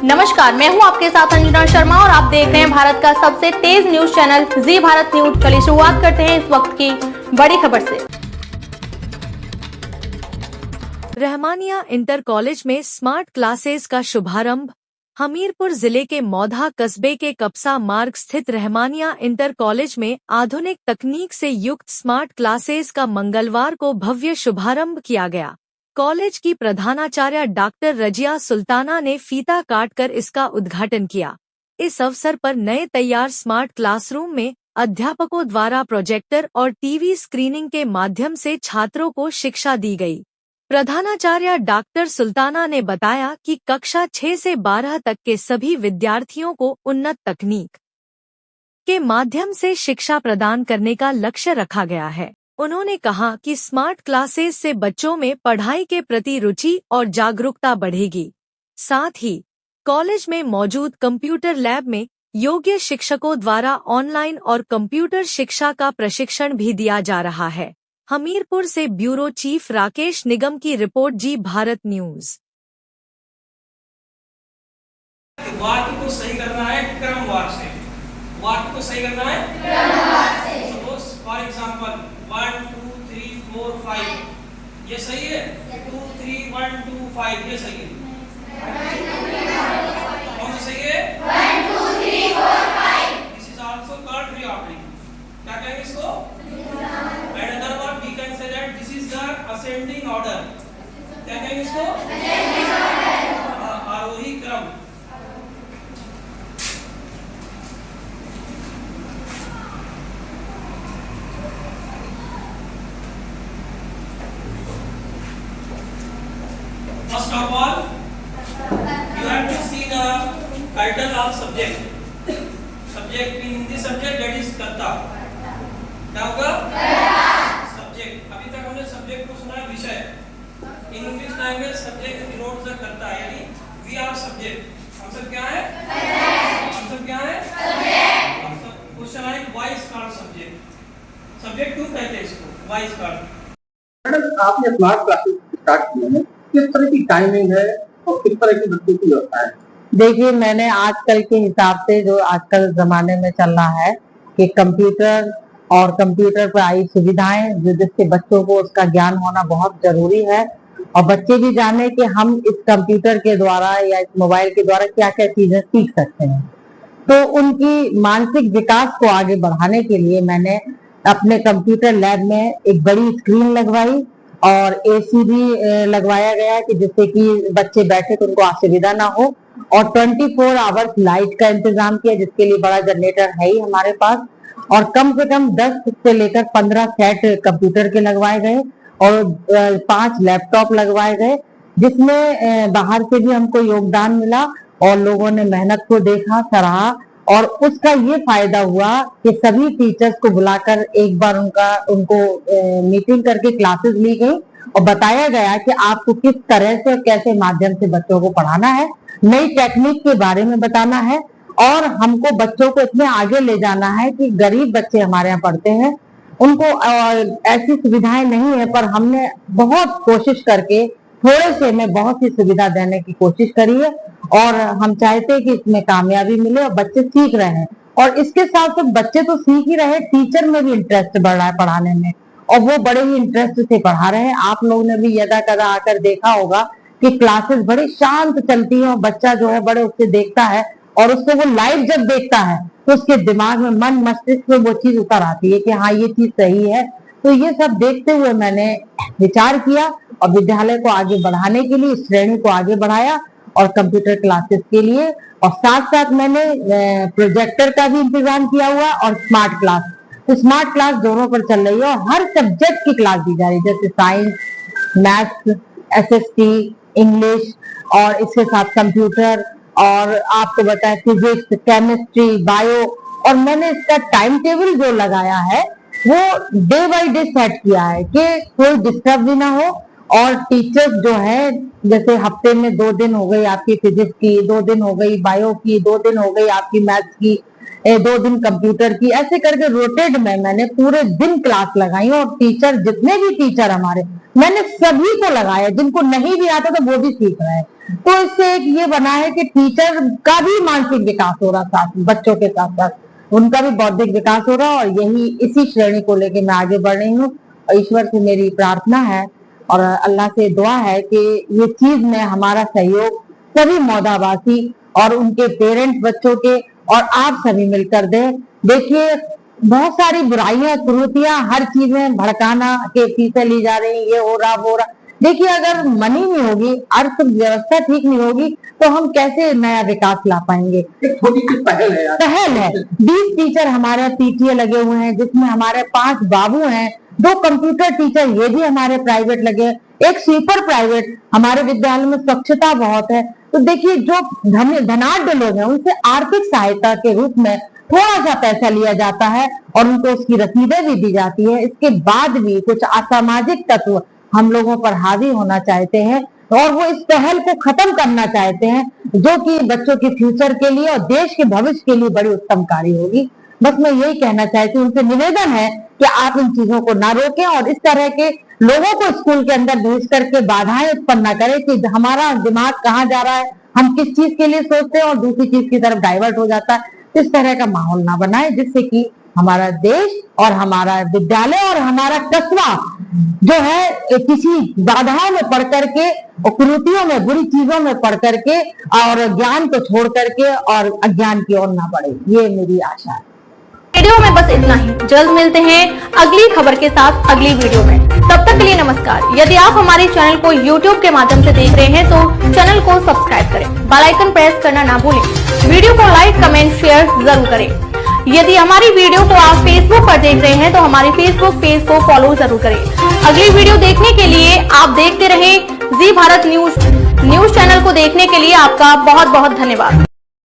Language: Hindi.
नमस्कार, मैं हूं आपके साथ अंजना शर्मा और आप देख रहे हैं भारत का सबसे तेज न्यूज चैनल जी भारत न्यूज। चलिए शुरुआत करते हैं इस वक्त की बड़ी खबर से। रहमानिया इंटर कॉलेज में स्मार्ट क्लासेस का शुभारंभ। हमीरपुर जिले के मौधा कस्बे के कपसा मार्ग स्थित रहमानिया इंटर कॉलेज में आधुनिक तकनीक से युक्त स्मार्ट क्लासेस का मंगलवार को भव्य शुभारंभ किया गया। कॉलेज की प्रधानाचार्य डॉक्टर रजिया सुल्ताना ने फीता काटकर इसका उद्घाटन किया। इस अवसर पर नए तैयार स्मार्ट क्लासरूम में अध्यापकों द्वारा प्रोजेक्टर और टीवी स्क्रीनिंग के माध्यम से छात्रों को शिक्षा दी गई। प्रधानाचार्य डॉक्टर सुल्ताना ने बताया कि कक्षा 6 से 12 तक के सभी विद्यार्थियों को उन्नत तकनीक के माध्यम से शिक्षा प्रदान करने का लक्ष्य रखा गया है। उन्होंने कहा कि स्मार्ट क्लासेस से बच्चों में पढ़ाई के प्रति रुचि और जागरूकता बढ़ेगी। साथ ही कॉलेज में मौजूद कंप्यूटर लैब में योग्य शिक्षकों द्वारा ऑनलाइन और कंप्यूटर शिक्षा का प्रशिक्षण भी दिया जा रहा है। हमीरपुर से ब्यूरो चीफ राकेश निगम की रिपोर्ट, जी भारत न्यूज। वाक्य को सही करना है क्रमवार से। वाक्य को सही करना है क्रमवार से। सपोज फॉर एग्जांपल 1 2 3 4 5 ये सही है। 2 3 1 2 5 ये सही है। कौन सा सही है? 1 2 3 4 5। This is also called reordering. क्या कहेंगे इसको? And other word we can say that this is the ascending order. क्या कहेंगे इसको? Ascending order. आरोही क्रम। First of all, you have to see the title of subject. Subject in Hindi subject that is कर्ता। क्या होगा? Subject। अभी तक हमने subject को सुना है विषय। In English language subject denotes the कर्ता, यानी we are subject। हम सब क्या है? हम सब क्या है? Subject। हम सब क्वेश्चन है why is called subject? Subject क्यों कहते हैं इसको? Why is called? मैडम, आपने स्मार्ट क्लासेस स्टार्ट किए हैं, किस तरह की टाइमिंग है और किस तरह की बच्चों की व्यवस्था है? देखिए, मैंने आजकल के हिसाब से जो आजकल जमाने में चल रहा है कि कंप्यूटर और कंप्यूटर पर आई सुविधाएं जिससे बच्चों को उसका ज्ञान होना बहुत जरूरी है और बच्चे भी जाने कि हम इस कंप्यूटर के द्वारा या इस मोबाइल के द्वारा क्या क्या चीजें सीख सकते हैं। तो उनकी मानसिक विकास को आगे बढ़ाने के लिए मैंने अपने कंप्यूटर लैब में एक बड़ी स्क्रीन लगवाई और एसी भी लगवाया गया कि जिससे कि बच्चे बैठे तो उनको असुविधा ना हो, और 24 आवर्स लाइट का इंतजाम किया जिसके लिए बड़ा जनरेटर है ही हमारे पास, और कम से कम 10 से लेकर 15 सेट कंप्यूटर के लगवाए गए और 5 लैपटॉप लगवाए गए, जिसमें बाहर से भी हमको योगदान मिला और लोगों ने मेहनत को देखा, सराहा, और उसका ये फायदा हुआ कि सभी टीचर्स को बुलाकर एक बार उनको मीटिंग करके क्लासेस ली गई और बताया गया कि आपको किस तरह से और कैसे माध्यम से बच्चों को पढ़ाना है, नई टेक्निक के बारे में बताना है और हमको बच्चों को इतने आगे ले जाना है कि गरीब बच्चे हमारे यहाँ पढ़ते हैं, उनको ऐसी सुविधाएं नहीं है, पर हमने बहुत कोशिश करके थोड़े से में बहुत सी सुविधा देने की कोशिश करी है और हम चाहते हैं कि इसमें कामयाबी मिले और बच्चे सीख रहे हैं। और इसके साथ साथ बच्चे तो सीख ही रहे, टीचर में भी इंटरेस्ट बढ़ रहा है पढ़ाने में और वो बड़े ही इंटरेस्ट से पढ़ा रहे हैं। आप लोगों ने भी यदा कदा आकर देखा होगा कि क्लासेस बड़ी शांत चलती है और बच्चा जो है बड़े उससे देखता है और उससे वो लाइव जब देखता है तो उसके दिमाग में, मन मस्तिष्क में वो चीज उतर आती है कि हाँ ये चीज सही है। तो ये सब देखते हुए मैंने विचार किया और विद्यालय को आगे बढ़ाने के लिए श्रेणी को आगे बढ़ाया और कंप्यूटर क्लासेस के लिए, और साथ साथ मैंने प्रोजेक्टर का भी इंतजाम किया हुआ और स्मार्ट क्लास। तो स्मार्ट क्लास दोनों पर चल रही है और हर सब्जेक्ट की क्लास दी जा रही है, जैसे साइंस, मैथ्स, एसएसटी, इंग्लिश और इसके साथ कंप्यूटर और आपको बताया फिजिक्स, केमिस्ट्री, बायो। और मैंने इसका टाइम टेबल जो लगाया है वो डे बाय डे सेट किया है कि कोई डिस्टर्ब भी ना हो और टीचर्स जो है जैसे हफ्ते में 2 दिन हो गई आपकी फिजिक्स की, 2 दिन हो गई बायो की, 2 दिन हो गई आपकी मैथ्स की, 2 दिन कंप्यूटर की, ऐसे करके रोटेट में मैंने पूरे दिन क्लास लगाई और टीचर, जितने भी टीचर हमारे, मैंने सभी को लगाया, जिनको नहीं भी आता तो वो भी सीख रहे हैं। तो इससे एक ये बना है कि टीचर का भी मानसिक विकास हो रहा, साथ बच्चों के साथ साथ उनका भी बौद्धिक विकास हो रहा, और यही इसी श्रेणी को लेके मैं आगे बढ़ रही हूँ। और ईश्वर से मेरी प्रार्थना है और अल्लाह से दुआ है कि ये चीज में हमारा सहयोग सभी मौदावासी और उनके पेरेंट्स, बच्चों के और आप सभी मिलकर दें। देखिए, बहुत सारी बुराइयां, कुरीतियां हर चीज में भड़काना के पीछे ली जा रही, ये हो रहा वो रहा। देखिए, अगर मनी नहीं होगी, अर्थव्यवस्था ठीक नहीं होगी, तो हम कैसे नया विकास ला पाएंगे। एक छोटी सी पहल है यार। पहल है, 20 टीचर हमारे पीटीए लगे हुए हैं, जिसमें हमारे 5 बाबू हैं, 2 कंप्यूटर टीचर ये भी हमारे प्राइवेट लगे, एक स्वीपर प्राइवेट। हमारे विद्यालय में स्वच्छता बहुत है। तो देखिए, जो धनाढ्य लोग हैं उनसे आर्थिक सहायता के रूप में थोड़ा सा पैसा लिया जाता है और उनको उसकी रसीदें भी दी जाती है। इसके बाद भी कुछ असामाजिक तत्व हम लोगों पर हावी होना चाहते हैं और वो इस पहल को खत्म करना चाहते हैं, जो कि बच्चों के फ्यूचर के लिए और देश के भविष्य के लिए बड़ी उत्तम कार्य होगी। बस मैं यही कहना चाहती हूँ, उनसे निवेदन है कि आप इन चीजों को ना रोकें और इस तरह के लोगों को स्कूल के अंदर भेज करके बाधाएं उत्पन्न न करें कि हमारा दिमाग कहाँ जा रहा है, हम किस चीज के लिए सोचते हैं और दूसरी चीज की तरफ डाइवर्ट हो जाता है। इस तरह का माहौल ना बनाए, जिससे कि हमारा देश और हमारा विद्यालय और हमारा कस्बा जो है किसी बाधाओं में पढ़ करके और कुरीतियों में, बुरी चीजों में पढ़ करके और ज्ञान को छोड़ करके और अज्ञान की ओर ना बढ़े। ये मेरी आशा है। वीडियो में बस इतना ही। जल्द मिलते हैं अगली खबर के साथ अगली वीडियो में। तब तक के लिए नमस्कार। यदि आप हमारे चैनल को YouTube के माध्यम से देख रहे हैं तो चैनल को सब्सक्राइब करें, बेल आइकन प्रेस करना ना भूलें, वीडियो को लाइक, कमेंट, शेयर जरूर करें। यदि हमारी वीडियो को आप Facebook पर देख रहे हैं तो हमारे Facebook पेज को फॉलो जरूर करें। अगली वीडियो देखने के लिए आप देखते रहें जी भारत न्यूज चैनल को देखने के लिए आपका बहुत बहुत धन्यवाद।